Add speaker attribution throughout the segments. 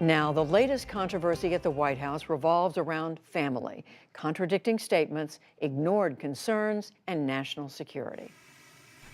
Speaker 1: Now, the latest controversy at the White House revolves around family, contradicting statements, ignored concerns, and national security.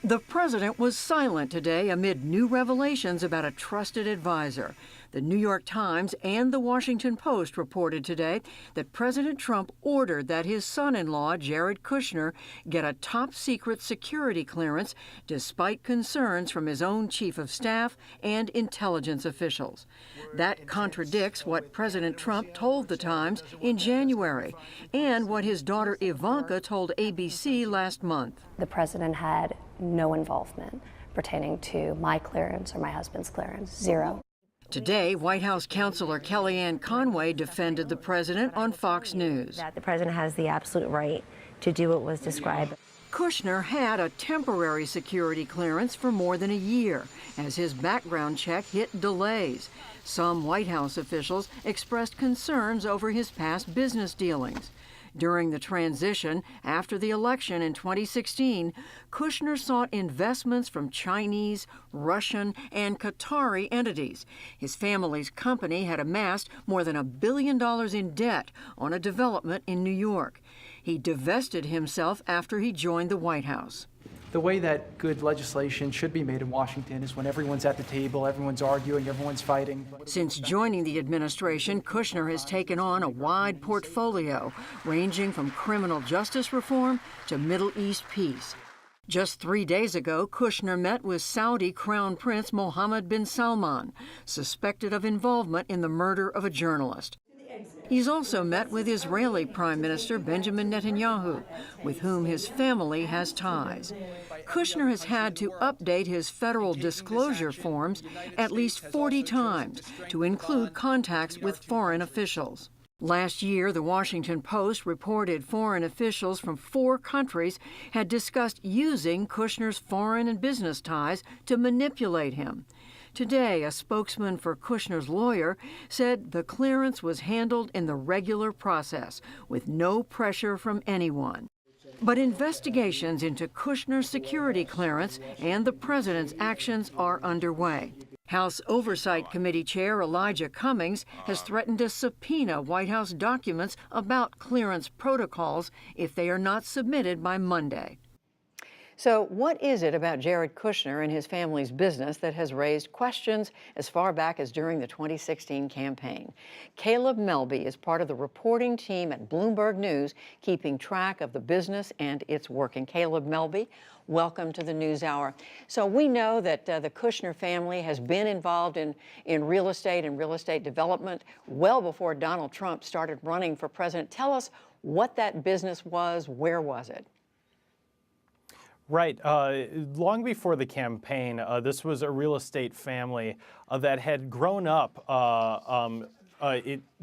Speaker 1: The president was silent today amid new revelations about a trusted advisor. The New York Times and the Washington Post reported today that President Trump ordered that his son-in-law, Jared Kushner, get a top-secret security clearance despite concerns from his own chief of staff and intelligence officials. That contradicts what President Trump told the Times in January and what his daughter Ivanka told ABC last month.
Speaker 2: The president had no involvement pertaining to my clearance or my husband's clearance, zero.
Speaker 1: Today, White House counselor Kellyanne Conway defended the president on Fox News.
Speaker 3: That the president has the absolute right to do what was described.
Speaker 1: Kushner had a temporary security clearance for more than a year as his background check hit delays. Some White House officials expressed concerns over his past business dealings. During the transition after the election in 2016, Kushner sought investments from Chinese, Russian, and Qatari entities. His family's company had amassed more than $1 billion in debt on a development in New York. He divested himself after he joined the White House.
Speaker 4: The way that good legislation should be made in Washington is when everyone's at the table, everyone's arguing, everyone's fighting.
Speaker 1: Since joining the administration, Kushner has taken on a wide portfolio, ranging from criminal justice reform to Middle East peace. Just 3 days ago, Kushner met with Saudi Crown Prince Mohammed bin Salman, suspected of involvement in the murder of a journalist. He's also met with Israeli Prime Minister Benjamin Netanyahu, with whom his family has ties. Kushner has had to update his federal disclosure forms at least 40 times to include contacts with foreign officials. Last year, the Washington Post reported foreign officials from 4 countries had discussed using Kushner's foreign and business ties to manipulate him. Today, a spokesman for Kushner's lawyer said the clearance was handled in the regular process, with no pressure from anyone. But investigations into Kushner's security clearance and the president's actions are underway. House Oversight Committee Chair Elijah Cummings has threatened to subpoena White House documents about clearance protocols if they are not submitted by Monday. So what is it about Jared Kushner and his family's business that has raised questions as far back as during the 2016 campaign? Caleb Melby is part of the reporting team at Bloomberg News, keeping track of the business and its working. Caleb Melby, welcome to the NewsHour. So we know that the Kushner family has been involved in real estate and real estate development well before Donald Trump started running for president. Tell us what that business was. Where was it?
Speaker 5: Right. Long before the campaign, this was a real estate family that had grown up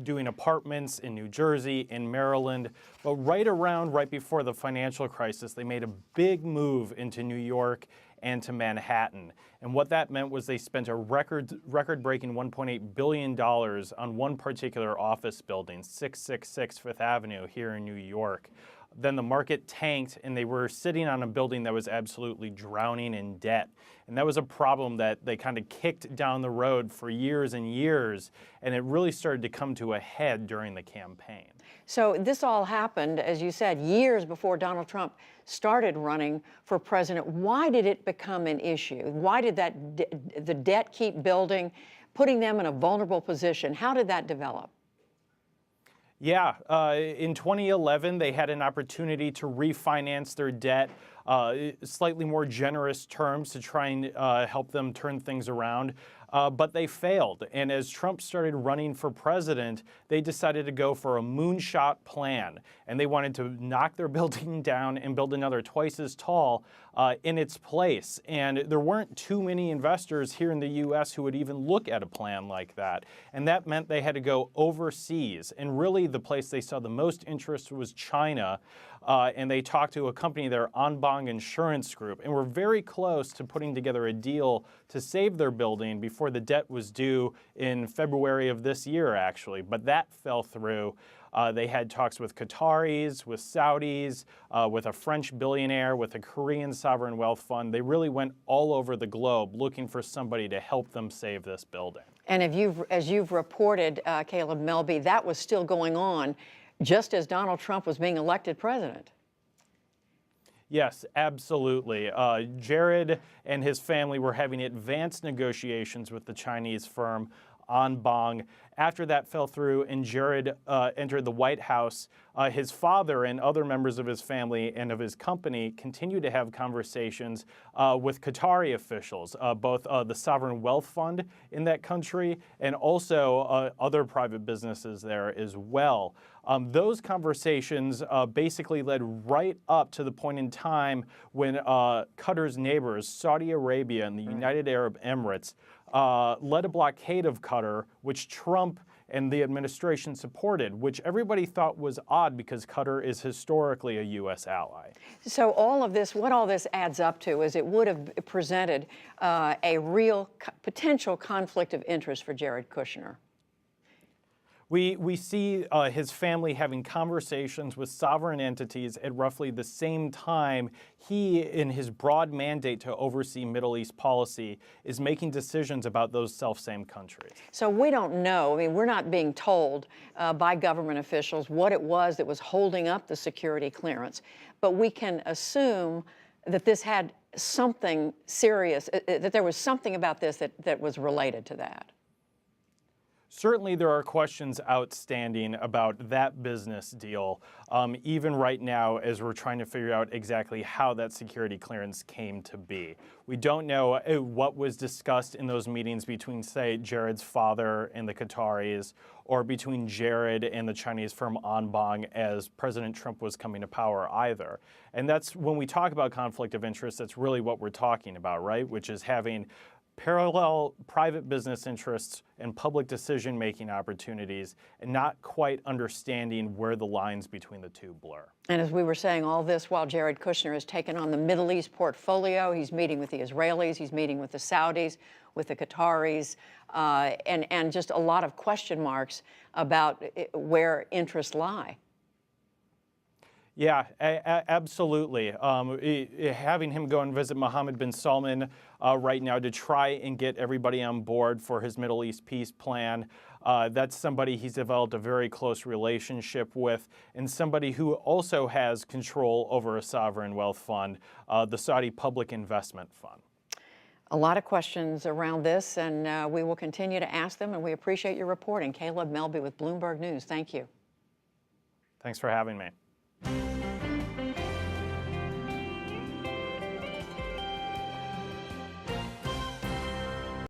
Speaker 5: doing apartments in New Jersey, in Maryland. But right before the financial crisis, they made a big move into New York and to Manhattan. And what that meant was they spent a record-breaking $1.8 billion on one particular office building, 666 Fifth Avenue here in New York. Then the market tanked, and they were sitting on a building that was absolutely drowning in debt. And that was a problem that they kind of kicked down the road for years and years, and it really started to come to a head during the campaign.
Speaker 1: So this all happened, as you said, years before Donald Trump started running for president. Why did it become an issue? Why did the debt keep building, putting them in a vulnerable position? How did that develop?
Speaker 5: Yeah, in 2011, they had an opportunity to refinance their debt, slightly more generous terms to try and help them turn things around. But they failed. And as Trump started running for president, they decided to go for a moonshot plan. And they wanted to knock their building down and build another twice as tall in its place. And there weren't too many investors here in the U.S. who would even look at a plan like that. And that meant they had to go overseas. And really the place they saw the most interest was China. And they talked to a company there, Anbang Insurance Group, and were very close to putting together a deal to save their building before the debt was due in February of this year, actually. But that fell through. They had talks with Qataris, with Saudis, with a French billionaire, with a Korean sovereign wealth fund. They really went all over the globe looking for somebody to help them save this building.
Speaker 1: And as you've reported, Caleb Melby, that was still going on just as Donald Trump was being elected president.
Speaker 5: Yes, absolutely. Jared and his family were having advanced negotiations with the Chinese firm Anbang. After that fell through and Jared entered the White House, his father and other members of his family and of his company continued to have conversations with Qatari officials, both the sovereign wealth fund in that country and also other private businesses there as well. Those conversations basically led right up to the point in time when Qatar's neighbors, Saudi Arabia and the United Arab Emirates, led a blockade of Qatar, which Trump and the administration supported, which everybody thought was odd because Qatar is historically a U.S. ally.
Speaker 1: So all of this, what all this adds up to is it would have presented a real potential conflict of interest for Jared Kushner.
Speaker 5: We see his family having conversations with sovereign entities at roughly the same time he, in his broad mandate to oversee Middle East policy, is making decisions about those self-same countries.
Speaker 1: So we don't know. I mean, we're not being told by government officials what it was that was holding up the security clearance, but we can assume that this had something serious, that there was something about this that was related to that.
Speaker 5: Certainly there are questions outstanding about that business deal, even right now as we're trying to figure out exactly how that security clearance came to be. We don't know what was discussed in those meetings between, say, Jared's father and the Qataris, or between Jared and the Chinese firm Anbang as President Trump was coming to power either. And that's when we talk about conflict of interest, that's really what we're talking about, right? Which is having parallel private business interests and public decision-making opportunities and not quite understanding where the lines between the two blur.
Speaker 1: And as we were saying, all this while Jared Kushner has taken on the Middle East portfolio. He's meeting with the Israelis, he's meeting with the Saudis, with the Qataris, and just a lot of question marks about where interests lie.
Speaker 5: Yeah, absolutely. Having him go and visit Mohammed bin Salman right now to try and get everybody on board for his Middle East peace plan. That's somebody he's developed a very close relationship with, and somebody who also has control over a sovereign wealth fund, the Saudi Public Investment Fund.
Speaker 1: A lot of questions around this, and we will continue to ask them, and we appreciate your reporting. Caleb Melby with Bloomberg News, thank you.
Speaker 5: Thanks for having me.